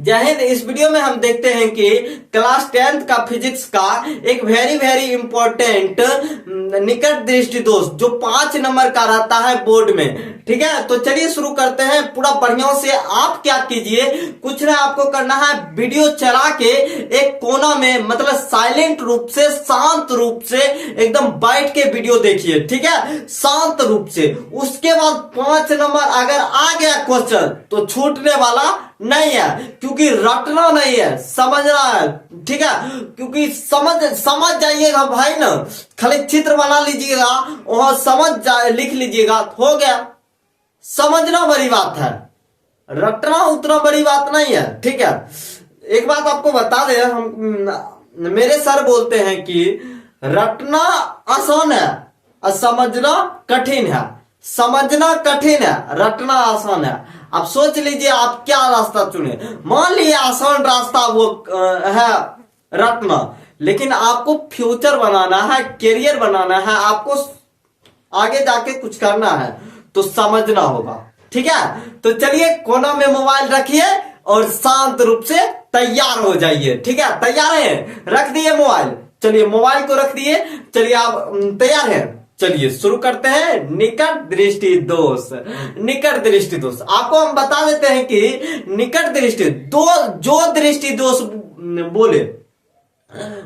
जय हिंद। इस वीडियो में हम देखते हैं कि क्लास 10th का फिजिक्स का एक वेरी वेरी इंपॉर्टेंट निकट दृष्टि दोष जो 5 नंबर का रहता है बोर्ड में। ठीक है, तो चलिए शुरू करते हैं पूरा बढ़िया से। आप क्या कीजिए, कुछ ना आपको करना है, वीडियो चला के एक कोना में मतलब साइलेंट रूप से, शांत रूप से एकदम बैठ के वीडियो देखिए। ठीक है, शांत रूप से। उसके बाद 5 नंबर अगर आ गया क्वेश्चन तो छूटने वाला नहीं है, क्योंकि रटना नहीं है, समझना है। ठीक है, क्योंकि समझ जाइएगा भाई ना, खाली चित्र बना लीजिएगा और लिख लीजिएगा, हो गया। समझना बड़ी बात है, रटना उतना बड़ी बात नहीं है। ठीक है, एक बात आपको बता दे, हम मेरे सर बोलते हैं कि रटना आसान है और समझना कठिन है। समझना कठिन है, रटना आसान है। आप सोच लीजिए आप क्या रास्ता चुने। मान लीजिए आसान रास्ता वो है रटना, लेकिन आपको फ्यूचर बनाना है, करियर बनाना है, आपको आगे जाके कुछ करना है तो समझना होगा। ठीक है, तो चलिए कोना में मोबाइल रखिए और शांत रूप से तैयार हो जाइए। ठीक है, तैयार है, रख दिए मोबाइल। चलिए मोबाइल को रख दिए, चलिए आप तैयार हैं। चलिए शुरू करते हैं। निकट दृष्टि दोष। निकट दृष्टि दोष आपको हम बता देते हैं कि निकट दृष्टि जो दृष्टि दोष बोले,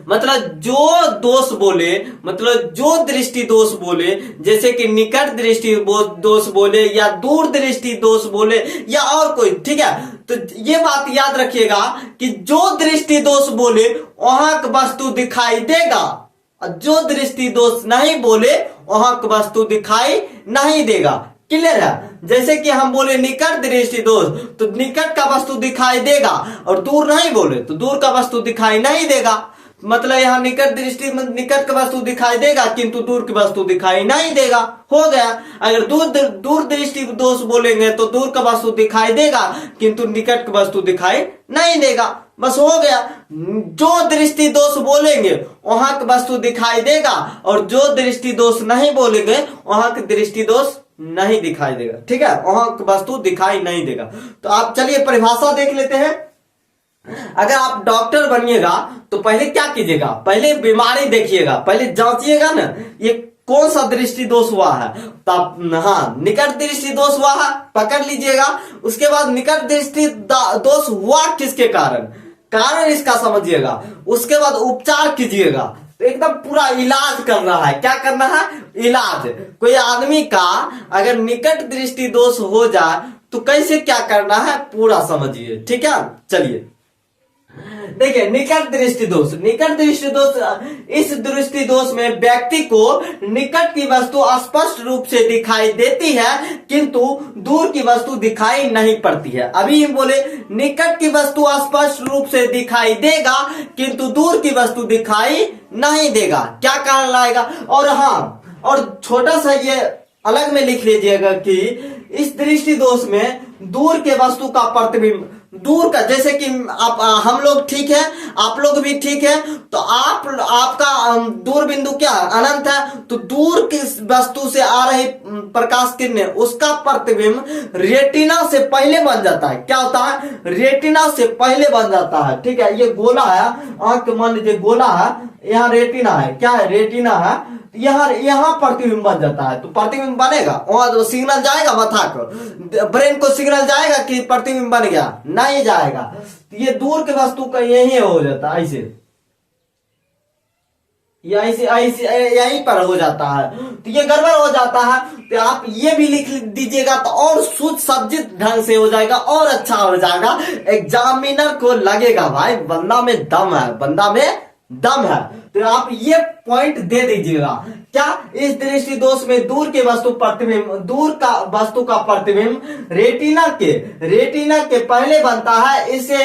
मतलब जो दोष बोले, मतलब जो दृष्टि दोष बोले, जैसे कि निकट दृष्टि दोष बोले या दूर दृष्टि दोष बोले या और कोई। ठीक है, तो ये बात याद रखिएगा कि जो दृष्टि दोष बोले वहां की वस्तु दिखाई देगा, जो दृष्टि दोष नहीं बोले वहां की वस्तु दिखाई नहीं देगा। क्लियर है? जैसे कि हम बोले निकट दृष्टि दोष तो निकट का वस्तु दिखाई देगा, और दूर नहीं बोले तो दूर का वस्तु दिखाई नहीं देगा। मतलब यहाँ निकट दृष्टि निकट का वस्तु दिखाई देगा किंतु दूर की वस्तु दिखाई नहीं देगा। हो गया। अगर दूर दृष्टि दोष बोलेंगे तो दूर का वस्तु दिखाई देगा किंतु निकट की वस्तु दिखाई नहीं देगा। बस हो गया। जो दृष्टि दोष बोलेंगे वहां की वस्तु दिखाई देगा, और जो दृष्टि दोष नहीं बोलेंगे वहां की दृष्टि दोष नहीं दिखाई देगा। ठीक है, वहां की वस्तु दिखाई नहीं देगा। तो आप चलिए परिभाषा देख लेते हैं। अगर आप डॉक्टर बनिएगा तो पहले क्या कीजिएगा, पहले बीमारी देखिएगा, पहले जांचिएगा ना ये कौन सा दृष्टि दोष हुआ है। तो आप निकट दृष्टि दोष हुआ है, पकड़ लीजिएगा। उसके बाद निकट दृष्टि दोष हुआ किसके कारण इसका समझिएगा। उसके बाद उपचार कीजिएगा। तो एकदम पूरा इलाज करना है। क्या करना है? इलाज। कोई आदमी का अगर निकट दृष्टि दोष हो जाए तो कैसे क्या करना है पूरा समझिए। ठीक है, चलिए देखिए निकट दृष्टि दोष। निकट दृष्टि दोष, इस दृष्टि दोष में व्यक्ति को निकट की वस्तु स्पष्ट रूप से दिखाई देती है किंतु दूर की वस्तु दिखाई नहीं पड़ती है। अभी हम बोले निकट की वस्तु स्पष्ट रूप से दिखाई देगा किंतु दूर की वस्तु दिखाई नहीं देगा। क्या कारण लाएगा? और छोटा सा ये अलग में लिख लीजिएगा कि इस दृष्टि दोष में दूर के वस्तु का प्रतिबिंब, दूर का, जैसे कि हम लोग ठीक है, आप लोग भी ठीक है, तो आपका दूर बिंदु क्या है? अनंत है। तो दूर की वस्तु से आ रही प्रकाश किरणें, उसका प्रतिबिंब रेटिना से पहले बन जाता है। क्या होता है? रेटिना से पहले बन जाता है। ठीक है, ये गोला है, आंख मान लीजिए गोला है, यहाँ रेटिना है। क्या है? रेटिना है। यहाँ प्रतिबिंब बन जाता है। तो प्रतिबिंब बनेगा, वहां जो सिग्नल जाएगा माथा को, ब्रेन को सिग्नल जाएगा कि प्रतिबिंब बन गया? नहीं जाएगा। तो ये दूर के वस्तु का यही हो जाता है, ऐसे यहीं पर हो जाता है। तो ये गड़बड़ हो जाता है। तो आप ये भी लिख दीजिएगा तो और सूझ सब्जित ढंग से हो जाएगा और अच्छा हो जाएगा। एग्जामिनर को लगेगा भाई बंदा में दम है, बंदा में दम है। तो आप ये पॉइंट दे दीजिएगा। क्या? इस दृष्टि दोष में दूर के वस्तु प्रतिबिंब, दूर का वस्तु का प्रतिबिंब रेटिना के पहले बनता है, इसे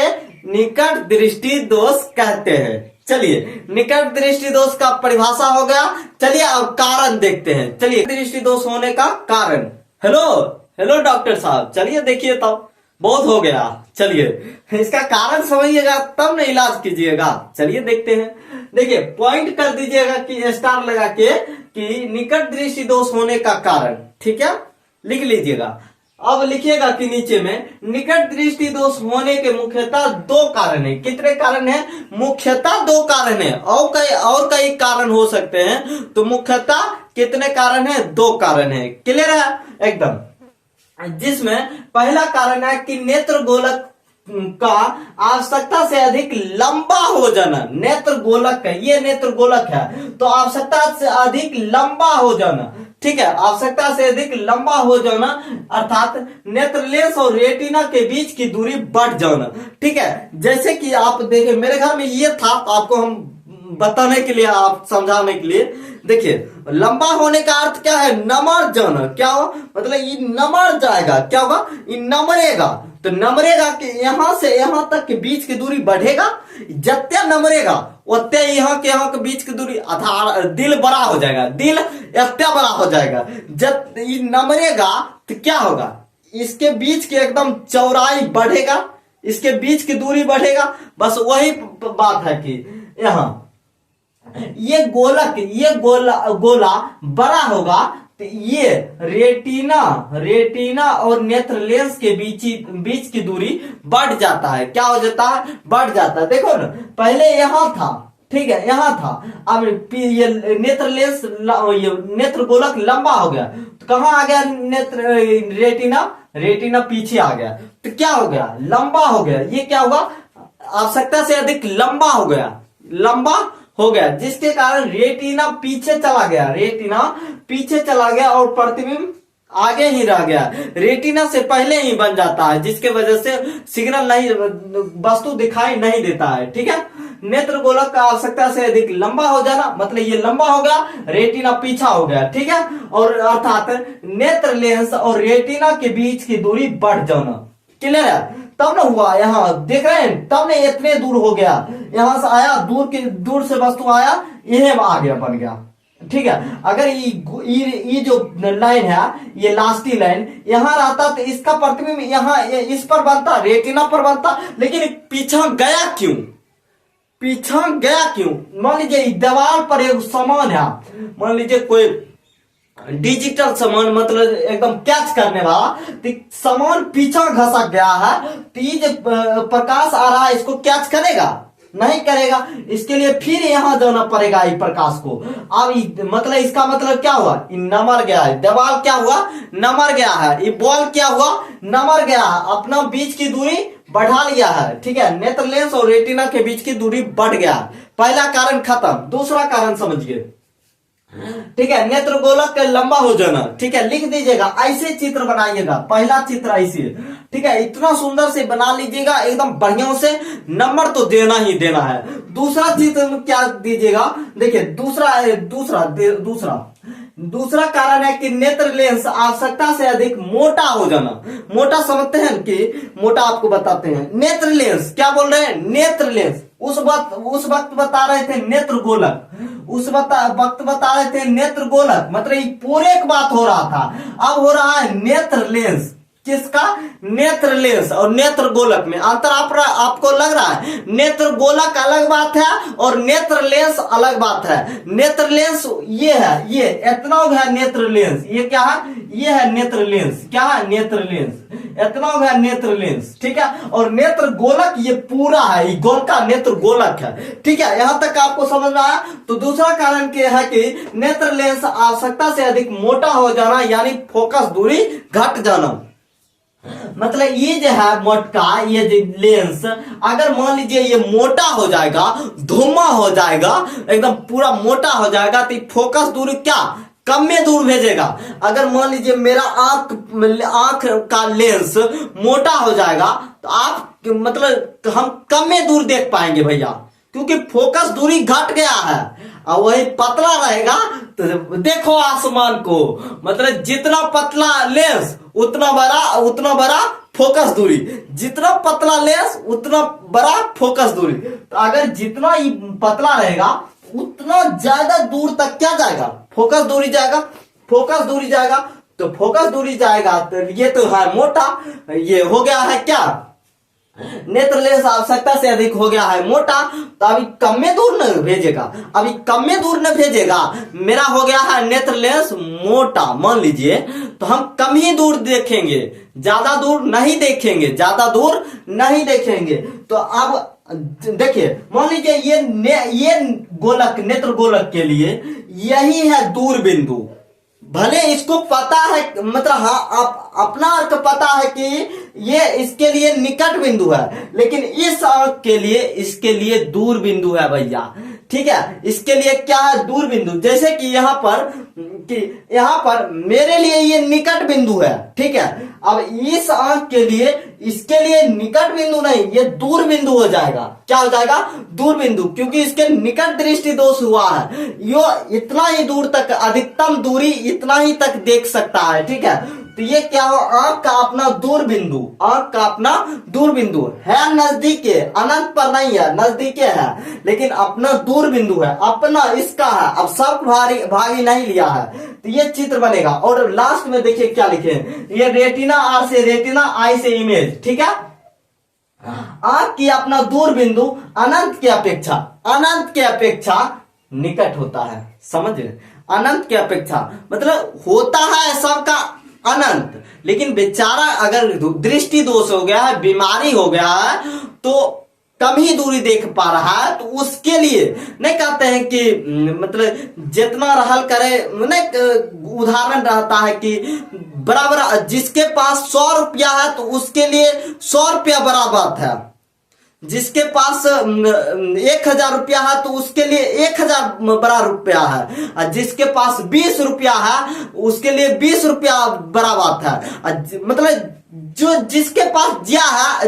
निकट दृष्टि दोष कहते हैं। चलिए निकट दृष्टि दोष का परिभाषा हो गया। चलिए अब कारण देखते हैं। चलिए दृष्टि दोष होने का कारण। हेलो डॉक्टर साहब, चलिए देखिए तब, बहुत हो गया। चलिए इसका कारण समझिएगा तब न इलाज कीजिएगा। चलिए देखते हैं। देखिए पॉइंट कर दीजिएगा कि स्टार लगा के कि निकट दृष्टि दोष होने का कारण। ठीक है, लिख लीजिएगा। अब लिखिएगा कि नीचे में निकट दृष्टि दोष होने के मुख्यतः दो कारण है। कितने कारण है? मुख्यतः दो कारण है, और कई कारण हो सकते हैं, तो मुख्यतः कितने कारण है? दो कारण है। क्लियर है एकदम। जिसमें पहला कारण है कि नेत्र गोलक का आवश्यकता से अधिक लंबा हो जाना। नेत्र गोलक है, ये नेत्र गोलक है, तो आवश्यकता से अधिक लंबा हो जाना। ठीक है, आवश्यकता से अधिक लंबा हो जाना अर्थात नेत्र लेंस और रेटिना के बीच की दूरी बढ़ जाना। ठीक है, जैसे कि आप देखें मेरे घर में ये था, तो आपको हम बताने के लिए, आप समझाने के लिए, देखिए लंबा होने का अर्थ क्या है? नमर जाना। क्या हो? मतलब ये नमर जाएगा। क्या होगा? ये नमरेगा। तो नमरेगा कि यहां से यहां तक के बीच की दूरी बढ़ेगा। जत्ते नमरेगा उतने यहाँ के बीच की दूरी आधार दिल बड़ा हो जाएगा, दिल इतना बड़ा हो जाएगा। जब ये नमरेगा तो क्या होगा? इसके बीच की एकदम चौड़ाई बढ़ेगा, इसके बीच की दूरी बढ़ेगा। बस वही बात है कि यहाँ ये गोला बड़ा होगा, तो ये रेटिना और नेत्र लेंस के बीच की दूरी बढ़ जाता है। क्या हो जाता है? बढ़ जाता है। देखो ना, पहले यहां था, ठीक है, यहां था, अब ये नेत्र लेंस, ये नेत्र गोलक लंबा हो गया, तो कहां आ गया? रेटिना पीछे आ गया, तो क्या हो गया? लंबा हो गया। ये क्या होगा? आवश्यकता से अधिक लंबा हो गया, जिसके कारण रेटिना पीछे चला गया और प्रतिबिंब आगे ही रह गया। रेटिना से पहले ही बन जाता है, जिसके वजह से सिग्नल नहीं, वस्तु दिखाई नहीं देता है। ठीक है, नेत्र गोलक का आवश्यकता से अधिक लंबा हो जाना, मतलब ये लंबा हो गया, रेटिना पीछा हो गया। ठीक है, और अर्थात नेत्र लेंस और रेटिना के बीच की दूरी बढ़ जाना। क्लियर है? तब ना हुआ, यहाँ देख रहे हैं, तब ने इतने दूर हो गया, यहां से आया, दूर से वस्तु आया, यह आ गया, बन गया। ठीक है, अगर ये जो लाइन है, ये लास्टी लाइन यहां रहता, तो इसका प्रतिबिंब यहाँ इस पर बनता, रेटिना पर बनता, लेकिन पीछा गया क्यों? मान लीजिए दीवार पर एक सामान है, मान लीजिए कोई डिजिटल सामान, मतलब एकदम कैच करने वाला, तो सामान पीछा घसा गया है, तो ये जो प्रकाश आ रहा है इसको कैच करेगा? नहीं करेगा। इसके लिए फिर यहां जाना पड़ेगा इस प्रकाश को। अब मतलब इसका मतलब क्या हुआ? नमर गया है। दीवार क्या हुआ? नमर गया है। ये बॉल क्या हुआ? नमर गया है, अपना बीच की दूरी बढ़ा लिया है। ठीक है, नेत्र लेंस और रेटिना के बीच की दूरी बढ़ गया। पहला कारण खत्म। दूसरा कारण समझिए। ठीक है, नेत्र गोलक का लंबा हो जाना। ठीक है, लिख दीजिएगा, ऐसे चित्र बनाइएगा। पहला चित्र ऐसे, ठीक है, इतना सुंदर से बना लीजिएगा, एकदम बढ़िया से, नंबर तो देना ही देना है। दूसरा चित्र में क्या दीजिएगा? देखिए दूसरा कारण है कि नेत्र लेंस आवश्यकता से अधिक मोटा हो जाना। मोटा समझते हैं कि मोटा आपको बताते हैं। नेत्र लेंस, क्या बोल रहे हैं? नेत्र लेंस। उस वक्त बता रहे थे नेत्र गोलक, वक्त बता रहे थे नेत्र गोलक, मतलब ये पूरे एक बात हो रहा था। अब हो रहा है नेत्र लेंस। किसका? नेत्र लेंस और नेत्र गोलक में अंतर आपको लग रहा है? नेत्र गोलक अलग बात है और नेत्र लेंस अलग बात है। नेत्र लेंस ये है, ये इतना है नेत्र लेंस, ये क्या है? ये है नेत्र लेंस। क्या है? नेत्र लेंस। इतना है नेत्र लेंस। ठीक है, और नेत्र गोलक ये पूरा है, ये गोल का नेत्र गोलक है। ठीक है, यहां तक आपको समझ में आया? तो दूसरा कारण क्या है कि नेत्र लेंस आवश्यकता से अधिक मोटा हो जाना, यानी फोकस दूरी घट जाना। मतलब ये जो है मोटा, ये जो लेंस अगर मान लीजिए ये मोटा हो जाएगा, धुआं हो जाएगा, एकदम पूरा मोटा हो जाएगा, तो फोकस दूरी क्या? कम में दूर भेजेगा। अगर मान लीजिए मेरा आंख का लेंस मोटा हो जाएगा, तो आप मतलब हम कम में दूर देख पाएंगे भैया, क्योंकि फोकस दूरी घट गया है। और वही पतला रहेगा तो देखो आसमान को, मतलब जितना पतला लेंस उतना बड़ा फोकस दूरी, जितना पतला लेंस उतना बड़ा फोकस दूरी। तो अगर जितना ही पतला रहेगा उतना ज्यादा दूर तक क्या जाएगा? फोकस दूरी जाएगा। तो फोकस दूरी जाएगा, तो ये तो है मोटा, ये हो गया है क्या? नेत्र लेंस आवश्यकता से अधिक हो गया है मोटा, तो अभी कम में दूर न भेजेगा, मेरा हो गया है नेत्र लेंस मोटा मान लीजिए, तो हम कम ही दूर देखेंगे, ज्यादा दूर नहीं देखेंगे, ज्यादा दूर नहीं देखेंगे। तो अब देखिए, मान लीजिए ये गोलक, नेत्र गोलक के लिए यही है दूर बिंदु। भले इसको पता है, मतलब हाँ, आप अपना अर्थ पता है कि ये इसके लिए निकट बिंदु है, लेकिन इस आंख के लिए, इसके लिए दूर बिंदु है भैया। ठीक है, इसके लिए क्या है, दूर बिंदु। जैसे कि यहाँ पर मेरे लिए ये निकट बिंदु है, ठीक है। अब इस आंख के लिए, इसके लिए निकट बिंदु नहीं, ये दूर बिंदु हो जाएगा। क्या हो जाएगा, दूर बिंदु, क्योंकि इसके निकट दृष्टि दोष हुआ है। यो इतना ही दूर तक, अधिकतम दूरी इतना ही तक देख सकता है, ठीक है। तो ये क्या हो, आंख का अपना दूर बिंदु, आंख का अपना दूर बिंदु है, नजदीके, अनंत पर नहीं है, नजदीके है, लेकिन अपना दूर बिंदु है, अपना इसका है। अब सब भागी नहीं लिया है, तो ये चित्र बनेगा। और लास्ट में देखिए क्या लिखे, ये रेटिना आर से रेटिना, आई से इमेज, ठीक है। आंख की अपना दूर बिंदु अनंत की अपेक्षा निकट होता है, समझ रहे, अनंत की अपेक्षा मतलब होता है सबका अनंत, लेकिन बेचारा अगर दृष्टि दोष हो गया है, बीमारी हो गया है, तो कम ही दूरी देख पा रहा है, तो उसके लिए नहीं कहते हैं कि मतलब जितना रहल करे, नहीं उदाहरण रहता है कि बराबर, जिसके पास 100 रुपया है तो उसके लिए 100 रुपया बड़ा बात है, जिसके पास 1000 रुपया है तो उसके लिए 1000 बड़ा रुपया है, और जिसके पास 20 रुपया है उसके लिए 20 रुपया बड़ा बात है। मतलब जो जिसके पास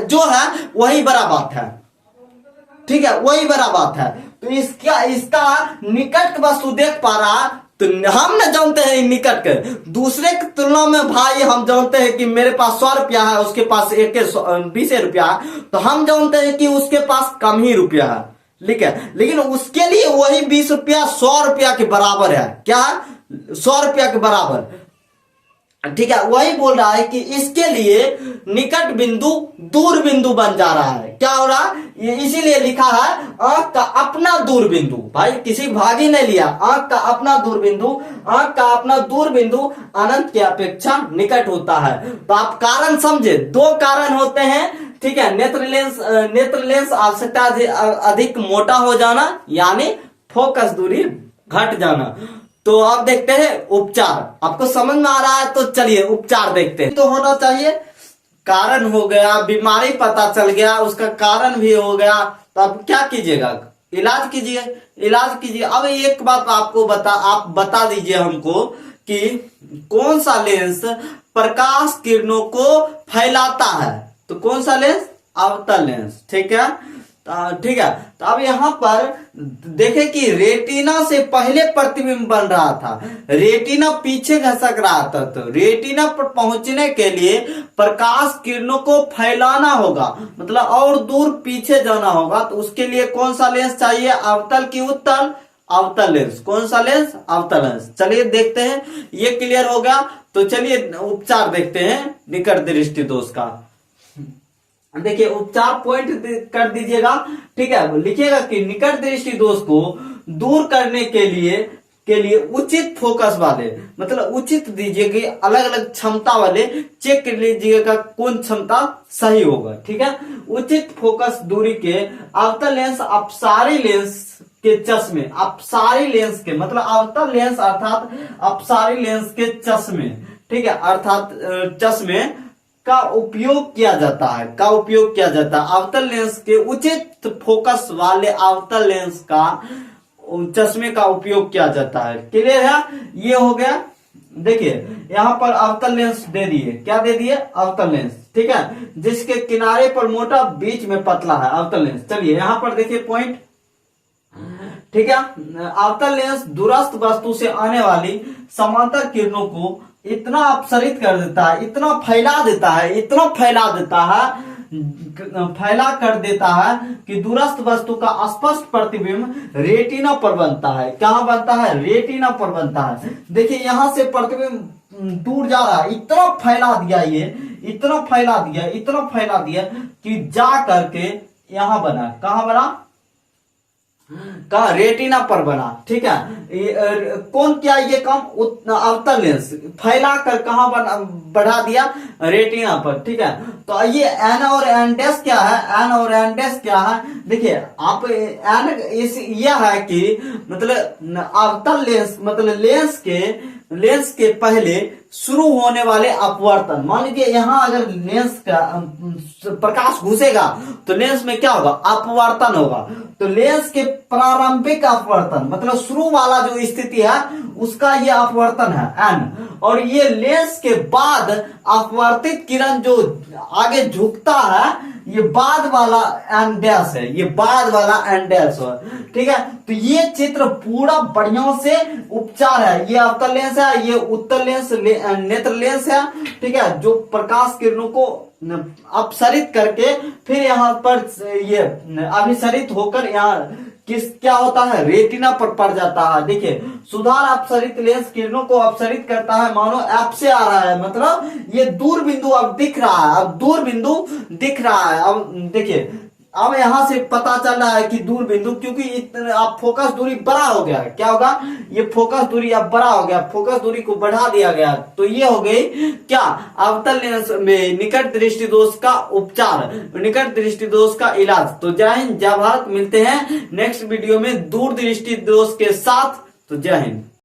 जो है वही बड़ा बात है, ठीक है, वही बड़ा बात है। तो इसका निकट वस्तु देख पा रहा, तो हम न जानते हैं निकट के, दूसरे की तुलना में भाई हम जानते हैं कि मेरे पास 100 रुपया है, उसके पास 20 रुपया है, तो हम जानते हैं कि उसके पास कम ही रुपया है, लेकिन उसके लिए वही 20 रुपया 100 रुपया के बराबर है। क्या, 100 रुपया के बराबर, ठीक है। वही बोल रहा है कि इसके लिए निकट बिंदु दूर बिंदु बन जा रहा है। क्या हो रहा है, ये इसीलिए लिखा है आंख का अपना दूर बिंदु, भाई किसी भागी नहीं लिया, आंख का अपना दूर बिंदु, आंख का अपना दूर बिंदु अनंत की अपेक्षा निकट होता है। तो आप कारण समझे, 2 कारण होते हैं, ठीक है। नेत्र लेंस आवश्यकता अधिक मोटा हो जाना, यानी फोकस दूरी घट जाना। तो अब देखते हैं उपचार, आपको समझ में आ रहा है तो चलिए उपचार देखते हैं। तो होना चाहिए, कारण हो गया, बीमारी पता चल गया, उसका कारण भी हो गया, तो अब क्या कीजिएगा, इलाज कीजिए। अब एक बात आपको आप बता दीजिए हमको कि कौन सा लेंस प्रकाश किरणों को फैलाता है। तो कौन सा लेंस, अवतल लेंस, ठीक है। तो अब यहाँ पर देखें कि रेटिना से पहले प्रतिबिंब बन रहा था, रेटिना पीछे खसक रहा था, तो रेटिना पर पहुंचने के लिए प्रकाश किरणों को फैलाना होगा, मतलब और दूर पीछे जाना होगा। तो उसके लिए कौन सा लेंस चाहिए, अवतल की उत्तल, अवतल लेंस। कौन सा लेंस, अवतल लेंस। चलिए देखते हैं, ये क्लियर हो गया। तो चलिए उपचार देखते हैं निकट दृष्टि दोष का। देखिए उपचार पॉइंट कर दीजिएगा, ठीक है। लिखिएगा कि निकट दृष्टि दोष को दूर करने के लिए उचित फोकस वाले, मतलब उचित दीजिएगा, अलग अलग क्षमता वाले चेक कर लीजिएगा कौन क्षमता सही होगा, ठीक है। उचित फोकस दूरी के अवतल लेंस, अपसारी लेंस के चश्मे, अपसारी लेंस के मतलब अवतल लेंस अर्थात अपसारी लेंस के चश्मे, ठीक है, अर्थात चश्मे का उपयोग किया जाता है, अवतल लेंस के उचित फोकस वाले अवतल लेंस का चश्मे का उपयोग किया जाता है। क्लियर है, ये हो गया। देखिए यहाँ पर अवतल लेंस दे दिए, क्या दे दिए, अवतल लेंस, ठीक है, जिसके किनारे पर मोटा, बीच में पतला है, अवतल लेंस। चलिए यहाँ पर देखिए पॉइंट, ठीक है। अवतल लेंस दूरस्थ वस्तु से आने वाली समांतर किरणों को इतना अपसरित कर देता है, इतना फैला देता है कि दूरस्थ वस्तु का स्पष्ट प्रतिबिंब रेटिना पर बनता है। कहाँ बनता है, रेटिना पर बनता है। देखिए यहाँ से प्रतिबिंब दूर जा रहा है, इतना फैला दिया कि जा करके यहाँ बना, कहाँ बना, का रेटिना पर बना। ठीक है, कौन किया ये काम? अवतल लेंस फैला कर कहा बढ़ा दिया? रेटिना पर। ठीक है, तो ये एन और एन डैश क्या है? एन और एन डैश क्या है? देखिए आप एन इस यह है कि मतलब अवतल लेंस मतलब लेंस के पहले शुरू होने वाले अपवर्तन। मान लीजिए यहां अगर लेंस का प्रकाश घुसेगा तो लेंस में क्या होगा? अपवर्तन होगा। तो लेंस के प्रारंभिक अपवर्तन मतलब शुरू वाला जो स्थिति है उसका ये अपवर्तन है एन, और ये लेंस के बाद अपवर्तित किरण जो आगे झुकता है ये बाद वाला एन डैश है, ये बाद वाला एन डैश है। ठीक है, तो ये चित्र पूरा बढ़िया से उपचार है। ये अवतल लेंस है, ये उत्तल लेंस नेत्र लेंस है। ठीक है, जो प्रकाश किरणों को अपसरित करके फिर यहाँ पर ये अभिसरित होकर यहाँ क्या होता है? रेटिना पर पड़ जाता है। देखिए सुधार अपसरित लेंस किरणों को अपसरित करता है, मानो एप से आ रहा है, मतलब ये दूर बिंदु अब दिख रहा है, अब दूर बिंदु दिख रहा है। अब देखिए अब यहां से पता चल रहा है कि दूर बिंदु, क्योंकि अब फोकस दूरी बड़ा हो गया। क्या होगा? ये फोकस दूरी अब बड़ा हो गया, फोकस दूरी को बढ़ा दिया गया। तो ये हो गई क्या? अवतल लेंस में निकट दृष्टि दोष का उपचार, निकट दृष्टि दोष का इलाज। तो जय हिंद जय भारत, मिलते हैं नेक्स्ट वीडियो में दूर दृष्टि दोष के साथ। तो जय हिंद।